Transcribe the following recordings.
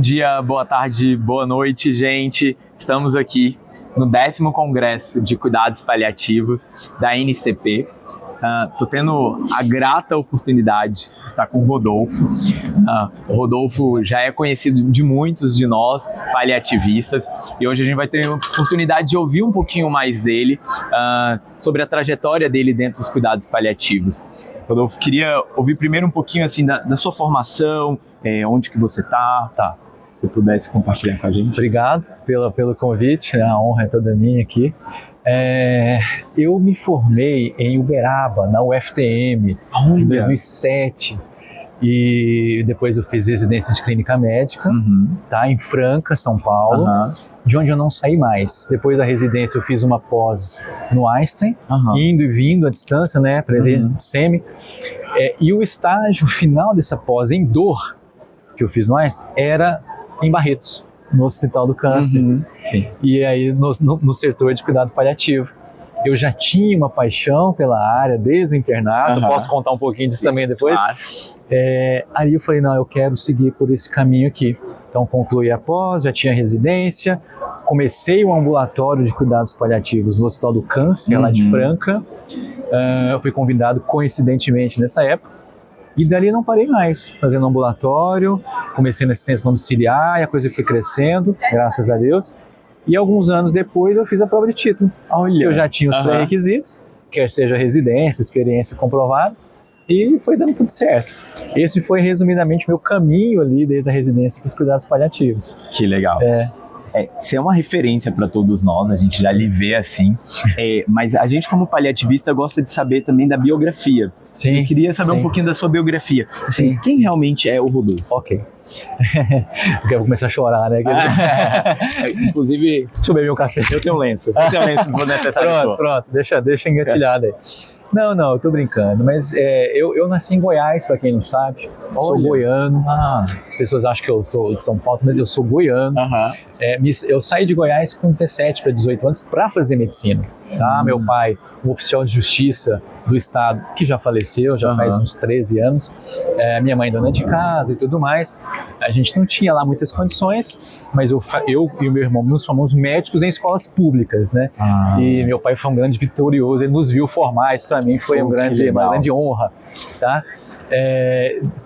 dia, boa tarde, boa noite, gente. Estamos aqui no 10º Congresso de Cuidados Paliativos da NCP. Estou tendo a grata oportunidade de estar com o Rodolfo. O Rodolfo já é conhecido de muitos de nós, paliativistas, e hoje a gente vai ter a oportunidade de ouvir um pouquinho mais dele, sobre a trajetória dele dentro dos cuidados paliativos. Rodolfo, queria ouvir primeiro um pouquinho assim, da sua formação, onde que você está, se você pudesse compartilhar com a gente. Obrigado pelo convite, a honra é toda minha aqui. Eu me formei em Uberaba, na UFTM, em 2007, e depois eu fiz residência de clínica médica, em Franca, São Paulo, de onde eu não saí mais. Depois da residência eu fiz uma pós no Einstein, indo e vindo à distância, né, semi, e o estágio final dessa pós em dor, que eu fiz no Einstein, era em Barretos, no Hospital do Câncer, e aí no setor de cuidado paliativo. Eu já tinha uma paixão pela área desde o internato, posso contar um pouquinho disso também depois. Claro. Aí eu falei, não, eu quero seguir por esse caminho aqui. Então concluí a pós, já tinha residência, comecei o ambulatório de cuidados paliativos no Hospital do Câncer, lá de Franca. Eu fui convidado coincidentemente nessa época. E dali não parei mais, fazendo ambulatório, comecei na assistência domiciliar e a coisa foi crescendo, graças a Deus. E alguns anos depois eu fiz a prova de título. Eu já tinha os pré-requisitos, quer seja residência, experiência comprovada, e foi dando tudo certo. Esse foi resumidamente meu caminho ali desde a residência para os cuidados paliativos. Que legal. Você é uma referência para todos nós, a gente já lhe vê assim, mas a gente como paliativista gosta de saber também da biografia. Sim, eu queria saber um pouquinho da sua biografia. Quem realmente é o Rodolfo? Ok. Eu vou começar a chorar, né? Inclusive, deixa eu beber meu café. Eu tenho um lenço se for necessário. Pronto, deixa engatilhado aí. Não, eu tô brincando, mas eu nasci em Goiás, pra quem não sabe. Sou goiano. As pessoas acham que eu sou de São Paulo, mas eu sou goiano. Eu saí de Goiás com 17 para 18 anos para fazer medicina. Meu pai, um oficial de justiça do estado, que já faleceu, já faz uns 13 anos. Minha mãe dona de casa e tudo mais. A gente não tinha lá muitas condições, mas eu e o meu irmão nos formamos médicos em escolas públicas, né? E meu pai foi um grande vitorioso, ele nos viu formar, isso para mim foi uma grande honra, tá?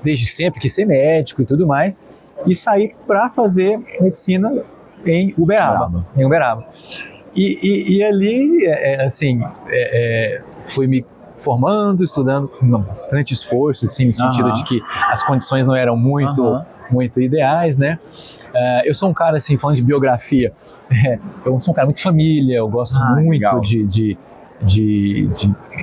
Desde sempre quis ser médico e tudo mais, e saí para fazer medicina em Uberaba. E ali, fui me formando, estudando com bastante esforço, assim, no sentido de que as condições não eram muito ideais, né? Eu sou um cara, assim, falando de biografia, eu sou um cara muito família, eu gosto muito de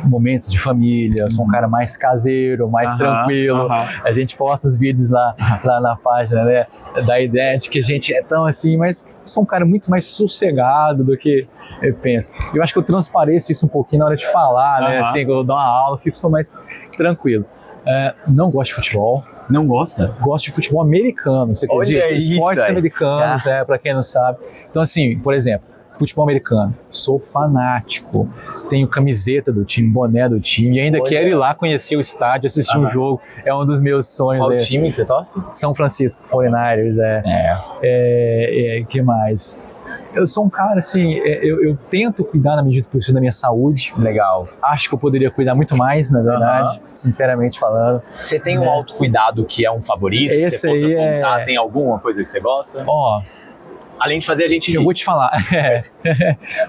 momentos de família, eu sou um cara mais caseiro, mais tranquilo. A gente posta os vídeos lá na página, né, da ideia de que a gente é tão assim, mas eu sou um cara muito mais sossegado do que eu penso. Eu acho que eu transpareço isso um pouquinho na hora de falar, né, assim, quando eu dou uma aula, eu sou mais tranquilo. Não gosto de futebol. Não gosta? Gosto de futebol americano, você acredita? Esportes americanos, pra quem não sabe. Então, assim, por exemplo, futebol americano, sou fanático, tenho camiseta do time, boné do time, e ainda quero ir lá conhecer o estádio, assistir um jogo, é um dos meus sonhos. Qual time que você torce? São Francisco 49ers, que mais? Eu sou um cara, assim, eu tento cuidar na medida do possível da minha saúde. Legal. Acho que eu poderia cuidar muito mais, na verdade, sinceramente falando. Você tem um autocuidado que é um favorito? Esse aí contar? Tem alguma coisa que você gosta? Além de fazer a gente rir. Eu vou te falar,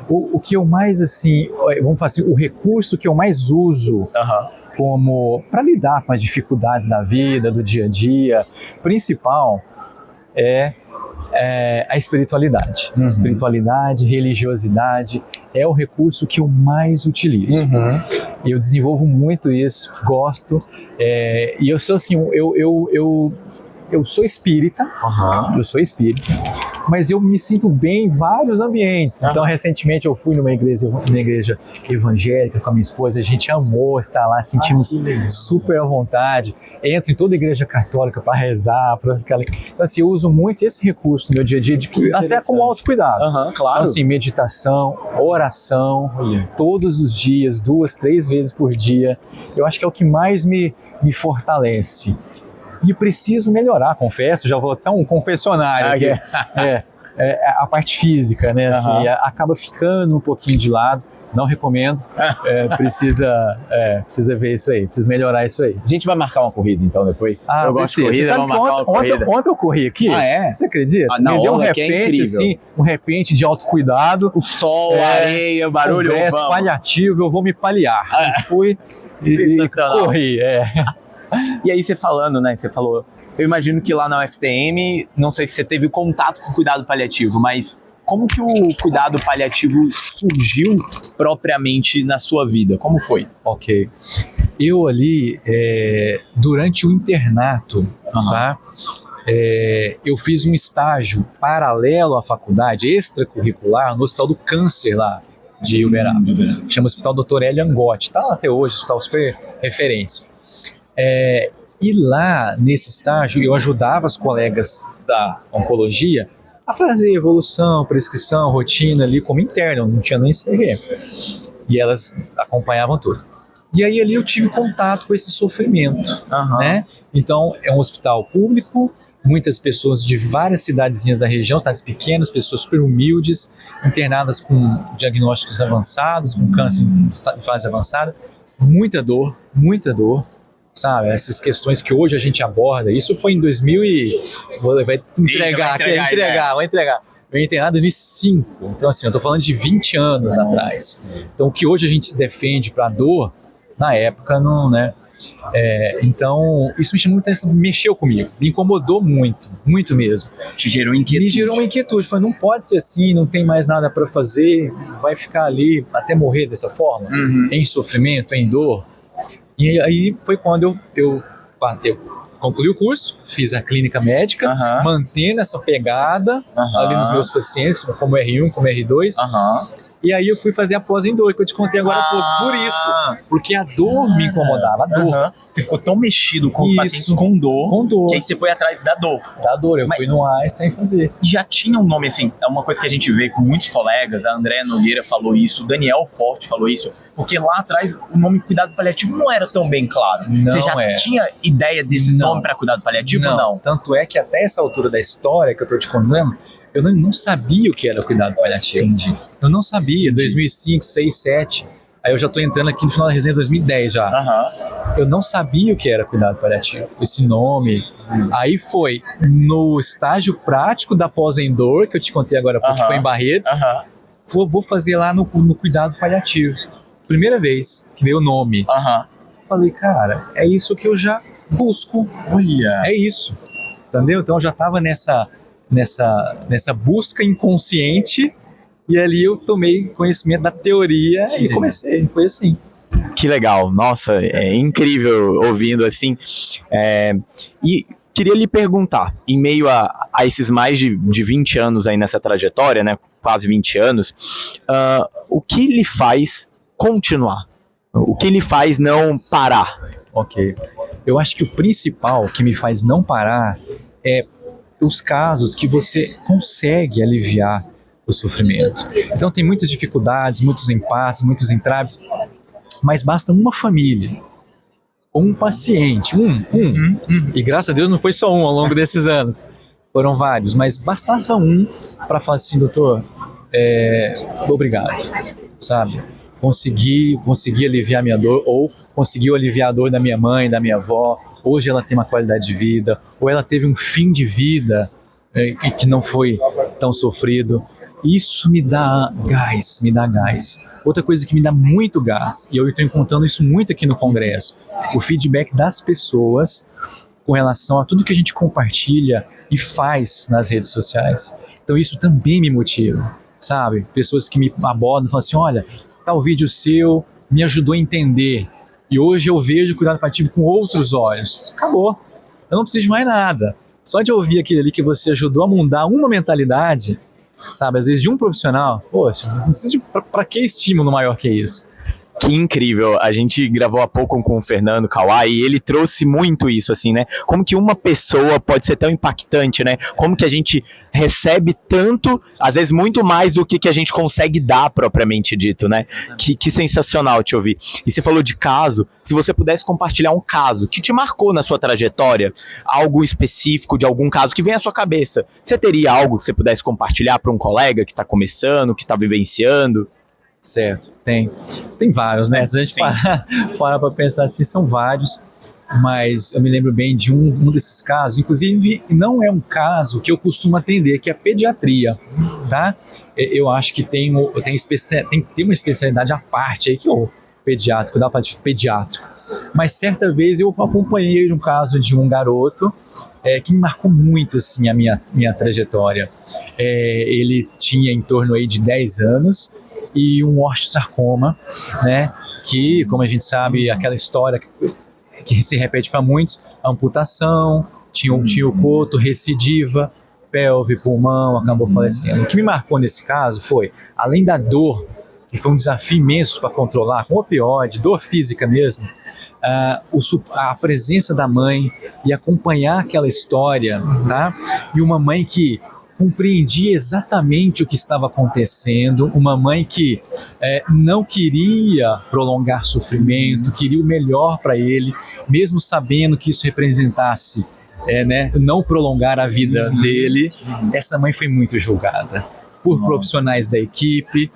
o que eu mais, assim, vamos falar assim, o recurso que eu mais uso como para lidar com as dificuldades da vida, do dia a dia, principal é a espiritualidade. Espiritualidade, religiosidade é o recurso que eu mais utilizo. Eu desenvolvo muito isso, gosto, e eu sou assim, eu sou espírita, mas eu me sinto bem em vários ambientes. Então, recentemente eu fui numa igreja evangélica com a minha esposa, a gente amou estar lá, sentimos super à vontade. Entro em toda igreja católica para rezar, para ficar ali. Então, assim, eu uso muito esse recurso no meu dia a dia, até como autocuidado. Claro. Então, assim, meditação, oração, todos os dias, 2, 3 vezes por dia. Eu acho que é o que mais me fortalece. e preciso melhorar, confesso, já vou até um confessionário aqui. A parte física, né? Assim, acaba ficando um pouquinho de lado. Não recomendo, precisa ver isso aí, precisa melhorar isso aí. A gente vai marcar uma corrida então depois? Eu gosto de corrida, vamos marcar uma corrida. Ontem eu corri aqui, você acredita? Me deu um repente, assim, um repente de autocuidado. O sol, a areia, o barulho, paliativo, eu vou me paliar. Eu fui e corri, E aí você falando, né, você falou, eu imagino que lá na UFTM, não sei se você teve contato com o cuidado paliativo, mas como que o cuidado paliativo surgiu propriamente na sua vida? Como foi? Ok. Eu ali, durante o internato, tá? Eu fiz um estágio paralelo à faculdade, extracurricular, no Hospital do Câncer lá de Uberaba. Chama Hospital Dr. Hélio Angotti. Está lá até hoje, hospital super referência. E lá, nesse estágio, eu ajudava as colegas da oncologia a fazer evolução, prescrição, rotina ali como interno, não tinha nem CRE. E elas acompanhavam tudo. E aí ali eu tive contato com esse sofrimento, né? Então é um hospital público, muitas pessoas de várias cidadezinhas da região, cidades pequenas, pessoas super humildes, internadas com diagnósticos avançados, com câncer em fase avançada, muita dor, sabe? Essas questões que hoje a gente aborda. Isso foi em 2000 e... Vou entregar. Eu entrei em 2005. Então, assim, eu tô falando de 20 anos atrás. Então, o que hoje a gente defende para dor, na época, não, né? Então, isso me chamou muita atenção, mexeu comigo, me incomodou muito mesmo. Te gerou inquietude? Me gerou uma inquietude. Falei, não pode ser assim, não tem mais nada para fazer, vai ficar ali até morrer dessa forma, em sofrimento, em dor. E aí foi quando eu concluí o curso, fiz a clínica médica, mantendo essa pegada ali nos meus pacientes, como R1, como R2. E aí eu fui fazer a pós em dor, que eu te contei agora há pouco. Por isso, porque a dor me incomodava, a dor. Você ficou tão mexido com os pacientes com dor, que aí você foi atrás da dor. Eu fui no Einstein fazer. Já tinha um nome assim, é uma coisa que a gente vê com muitos colegas, a Andréa Nogueira falou isso, o Daniel Forte falou isso, porque lá atrás o nome cuidado paliativo não era tão bem claro. Você já tinha ideia desse nome para cuidado paliativo ou não? Tanto é que até essa altura da história que eu tô te contando, eu não sabia o que era cuidado paliativo. Entendi. Eu não sabia, 2005, 2006, 2007. Aí eu já estou entrando aqui no final da residência de 2010 já. Eu não sabia o que era cuidado paliativo, esse nome. Aí foi no estágio prático da pós em dor, que eu te contei agora porque foi em Barretos. Vou fazer lá no cuidado paliativo. Primeira vez que veio o nome. Falei, cara, é isso que eu já busco. Olha. É isso. Entendeu? Então eu já estava nessa busca inconsciente, e ali eu tomei conhecimento da teoria e comecei, foi assim. Que legal, nossa, é incrível ouvindo assim. E queria lhe perguntar, em meio a esses mais de 20 anos aí nessa trajetória, né, quase 20 anos, o que lhe faz continuar? O que lhe faz não parar? Ok, eu acho que o principal que me faz não parar é os casos que você consegue aliviar o sofrimento. Então tem muitas dificuldades, muitos impasses, muitos entraves, mas basta uma família, um paciente, e graças a Deus não foi só um ao longo desses anos, foram vários, mas bastava um para falar assim, doutor, obrigado, sabe? Consegui aliviar minha dor, ou conseguiu aliviar a dor da minha mãe, da minha avó. Hoje ela tem uma qualidade de vida, ou ela teve um fim de vida que não foi tão sofrido. Isso me dá gás. Outra coisa que me dá muito gás, e eu estou encontrando isso muito aqui no Congresso, o feedback das pessoas com relação a tudo que a gente compartilha e faz nas redes sociais. Então isso também me motiva, sabe? Pessoas que me abordam e falam assim, olha, tal vídeo seu me ajudou a entender. E hoje eu vejo o cuidado paliativo com outros olhos. Acabou. Eu não preciso de mais nada. Só de ouvir aquilo ali que você ajudou a mudar uma mentalidade, sabe? Às vezes de um profissional, poxa, não preciso de... Para que estímulo maior que isso? Que incrível, a gente gravou há pouco com o Fernando Kawai e ele trouxe muito isso, assim, né? Como que uma pessoa pode ser tão impactante, né? Como que a gente recebe tanto, às vezes muito mais do que a gente consegue dar propriamente dito, né? Que sensacional te ouvir. E você falou de caso, se você pudesse compartilhar um caso que te marcou na sua trajetória, algo específico de algum caso que vem à sua cabeça, você teria algo que você pudesse compartilhar para um colega que está começando, que está vivenciando? Certo, tem vários, né? Se a gente parar para pensar assim, são vários, mas eu me lembro bem de um desses casos, inclusive não é um caso que eu costumo atender, que é a pediatria, tá? Eu acho que tem que ter uma especialidade à parte aí, que é o pediátrico, dá para pediátrico. Mas certa vez eu acompanhei um caso de um garoto que me marcou muito assim, a minha trajetória. Ele tinha em torno aí de 10 anos e um osteosarcoma, né? Que, como a gente sabe, aquela história que se repete para muitos, amputação, tinha o coto, recidiva, pelve, pulmão, acabou falecendo. O que me marcou nesse caso foi, além da dor, que foi um desafio imenso para controlar, com opioide, dor física mesmo, a presença da mãe e acompanhar aquela história, tá? E uma mãe que compreendia exatamente o que estava acontecendo, uma mãe que não queria prolongar sofrimento, queria o melhor para ele, mesmo sabendo que isso representasse né, não prolongar a vida dele. Essa mãe foi muito julgada por profissionais da equipe.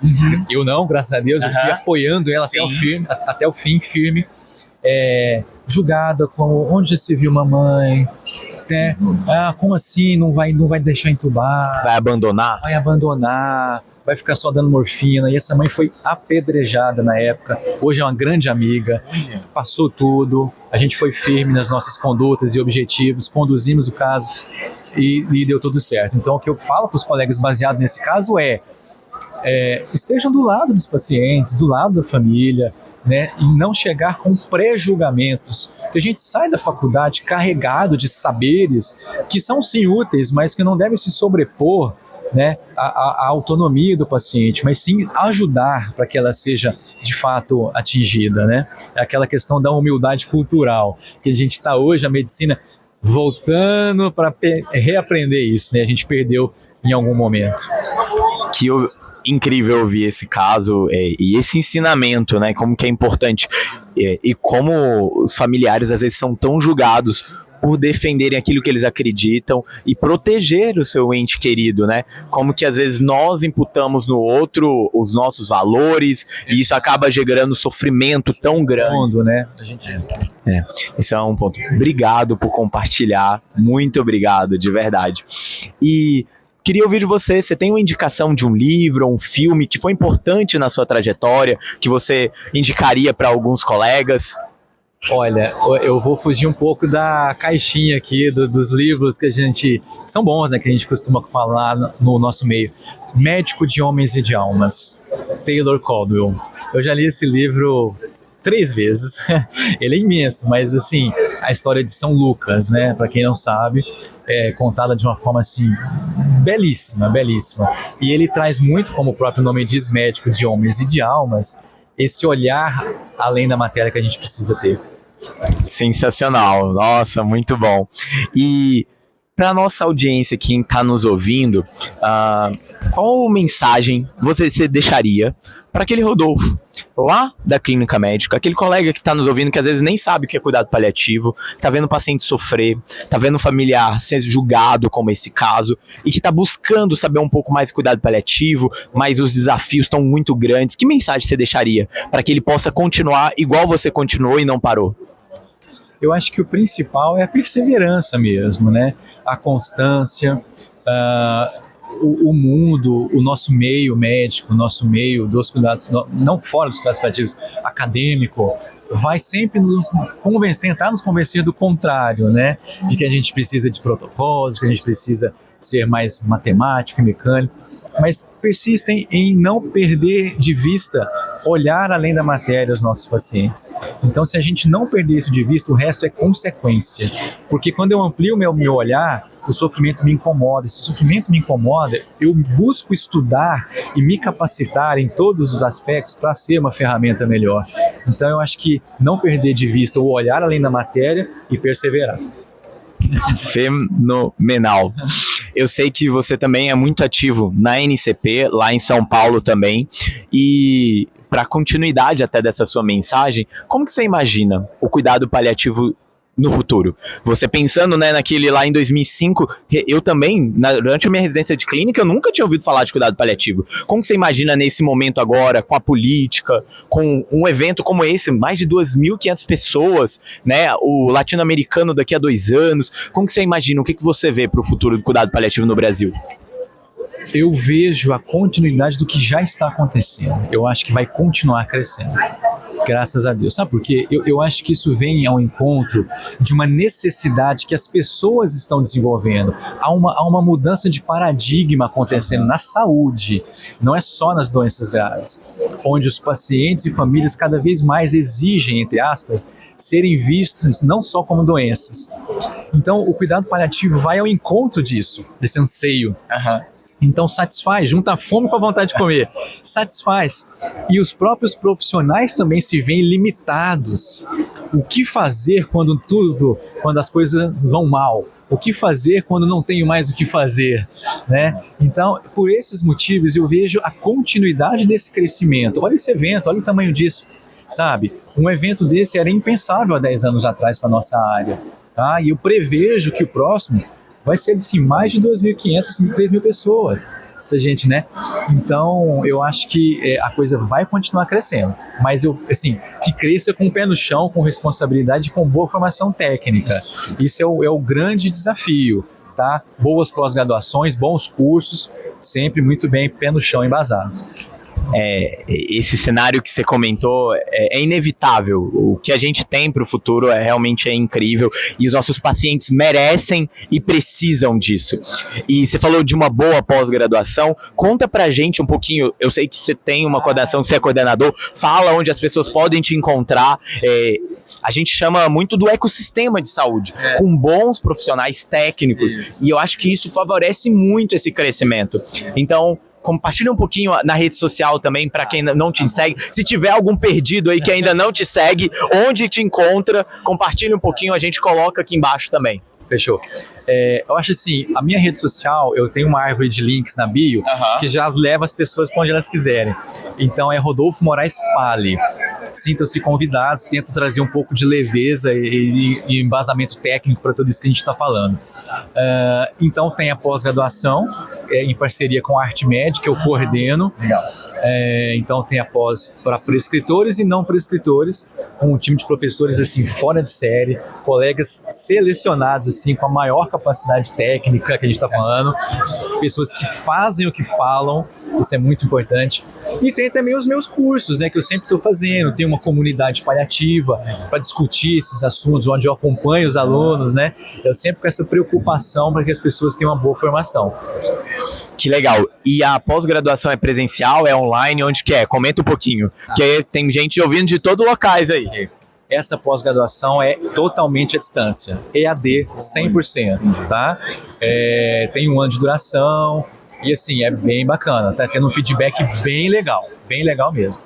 Eu não, graças a Deus, eu fui apoiando ela até o fim, firme. Julgada como onde já se viu mamãe, né? Como assim não vai deixar entubar, vai abandonar, vai ficar só dando morfina. E essa mãe foi apedrejada na época. Hoje é uma grande amiga, passou tudo, a gente foi firme nas nossas condutas e objetivos, conduzimos o caso e deu tudo certo. Então o que eu falo para os colegas baseado nesse caso estejam do lado dos pacientes, do lado da família, né, e não chegar com pré-julgamentos. Porque a gente sai da faculdade carregado de saberes que são sim úteis, mas que não devem se sobrepor, né, à autonomia do paciente, mas sim ajudar para que ela seja de fato atingida, né? É aquela questão da humildade cultural, que a gente está hoje, a medicina voltando para reaprender isso, né? A gente perdeu em algum momento. Que incrível ouvir esse caso e esse ensinamento, né? Como que é importante e como os familiares às vezes são tão julgados por defenderem aquilo que eles acreditam e proteger o seu ente querido, né? Como que às vezes nós imputamos no outro os nossos valores e isso acaba gerando sofrimento tão grande, né? Esse é um ponto. Obrigado por compartilhar, muito obrigado, de verdade. E queria ouvir de você, você tem uma indicação de um livro ou um filme que foi importante na sua trajetória, que você indicaria para alguns colegas? Olha, eu vou fugir um pouco da caixinha aqui dos livros que são bons, né, que a gente costuma falar no nosso meio. Médico de Homens e de Almas, Taylor Caldwell. Eu já li esse livro 3 vezes. Ele é imenso, mas assim, a história de São Lucas, né, para quem não sabe, é contada de uma forma assim belíssima, belíssima. E ele traz muito, como o próprio nome diz, médico de homens e de almas, esse olhar além da matéria que a gente precisa ter. Sensacional, nossa, muito bom. E para nossa audiência, quem está nos ouvindo, qual mensagem você deixaria para aquele Rodolfo lá da clínica médica, aquele colega que está nos ouvindo que às vezes nem sabe o que é cuidado paliativo, que está vendo o paciente sofrer, está vendo o familiar ser julgado como esse caso e que está buscando saber um pouco mais de cuidado paliativo, mas os desafios estão muito grandes? Que mensagem você deixaria para que ele possa continuar igual você continuou e não parou? Eu acho que o principal é a perseverança mesmo, né? A constância, o mundo, o nosso meio médico, o nosso meio dos cuidados, não fora dos cuidados paliativos, acadêmico, vai sempre tentar nos convencer do contrário, né? De que a gente precisa de protocolos, que a gente precisa ser mais matemático e mecânico. Mas persistem em não perder de vista, olhar além da matéria os nossos pacientes. Então, se a gente não perder isso de vista, o resto é consequência. Porque quando eu amplio o meu olhar, o sofrimento me incomoda. Se o sofrimento me incomoda, eu busco estudar e me capacitar em todos os aspectos para ser uma ferramenta melhor. Então, eu acho que não perder de vista o olhar além da matéria e perseverar. Fenomenal. Eu sei que você também é muito ativo na NCP, lá em São Paulo também, e para continuidade até dessa sua mensagem, como que você imagina o cuidado paliativo no futuro? Você pensando, né, naquele lá em 2005, eu também, durante a minha residência de clínica, eu nunca tinha ouvido falar de cuidado paliativo. Como que você imagina nesse momento agora, com a política, com um evento como esse, mais de 2.500 pessoas, né, o latino-americano daqui a 2 anos, como que você imagina, o que você vê para o futuro do cuidado paliativo no Brasil? Eu vejo a continuidade do que já está acontecendo. Eu acho que vai continuar crescendo. Graças a Deus. Sabe por quê? Eu acho que isso vem ao encontro de uma necessidade que as pessoas estão desenvolvendo. Há uma mudança de paradigma acontecendo na saúde, não é só nas doenças graves, onde os pacientes e famílias cada vez mais exigem, entre aspas, serem vistos não só como doenças. Então, o cuidado paliativo vai ao encontro disso, desse anseio. Então satisfaz, junta a fome com a vontade de comer, satisfaz. E os próprios profissionais também se veem limitados. O que fazer quando as coisas vão mal? O que fazer quando não tenho mais o que fazer, né? Então, por esses motivos, eu vejo a continuidade desse crescimento. Olha esse evento, olha o tamanho disso, sabe? Um evento desse era impensável há 10 anos atrás para a nossa área, tá? E eu prevejo que o próximo vai ser assim, mais de 2.500, 3.000 pessoas, essa gente, né? Então, eu acho que a coisa vai continuar crescendo, mas que cresça com o pé no chão, com responsabilidade e com boa formação técnica. Isso é o grande desafio, tá? Boas pós-graduações, bons cursos, sempre muito bem, pé no chão, embasados. Esse cenário que você comentou é inevitável. O que a gente tem para o futuro realmente incrível e os nossos pacientes merecem e precisam disso. E você falou de uma boa pós-graduação. Conta pra gente um pouquinho. Eu sei que você tem uma coordenação, que você é coordenador. Fala onde as pessoas podem te encontrar. A gente chama muito do ecossistema de saúde, com bons profissionais técnicos. Isso. E eu acho que isso favorece muito esse crescimento. Então, compartilha um pouquinho na rede social também, para quem não te segue. Se tiver algum perdido aí que ainda não te segue, onde te encontra, compartilha um pouquinho, a gente coloca aqui embaixo também. Fechou. Eu acho assim, a minha rede social, eu tenho uma árvore de links na bio, que já leva as pessoas para onde elas quiserem. Então é Rodolfo Moraes Pali. Sintam-se convidados, tento trazer um pouco de leveza e embasamento técnico para tudo isso que a gente está falando. Então tem a pós-graduação, em parceria com a ArtMed, que eu coordeno. Então tem a pós para prescritores e não prescritores, com um time de professores assim, fora de série, colegas selecionados assim, com a maior capacidade técnica que a gente está falando, pessoas que fazem o que falam, isso é muito importante. E tem também os meus cursos, né, que eu sempre estou fazendo. Tem uma comunidade paliativa para discutir esses assuntos, onde eu acompanho os alunos, né? Eu sempre com essa preocupação para que as pessoas tenham uma boa formação. Que legal. E a pós-graduação é presencial, é online, onde que é? Comenta um pouquinho, porque tem gente ouvindo de todos os locais aí. Essa pós-graduação é totalmente à distância, EAD 100%, tá? Tem 1 ano de duração e assim, é bem bacana, tá tendo um feedback bem legal mesmo.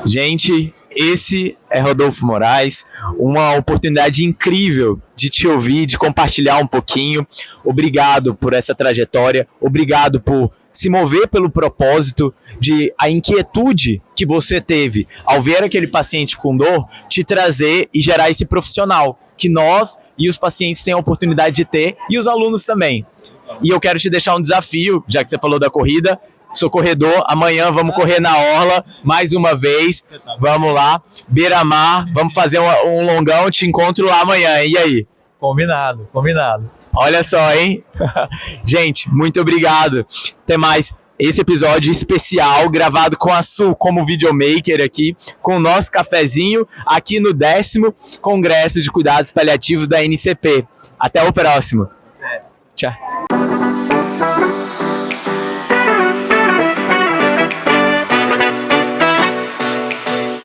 Gente, esse é Rodolfo Moraes, uma oportunidade incrível de te ouvir, de compartilhar um pouquinho. Obrigado por essa trajetória, obrigado por se mover pelo propósito, de a inquietude que você teve ao ver aquele paciente com dor, te trazer e gerar esse profissional que nós e os pacientes têm a oportunidade de ter, e os alunos também. E eu quero te deixar um desafio, já que você falou da corrida. Sou corredor, amanhã vamos correr na orla, mais uma vez, vamos lá, beira-mar, vamos fazer um longão, te encontro lá amanhã, e aí? Combinado. Olha só, hein? Gente, muito obrigado. Até mais. Esse episódio especial, gravado com a Su como videomaker aqui, com o nosso cafezinho, aqui no 10º Congresso de Cuidados Paliativos da NCP. Até o próximo. Tchau.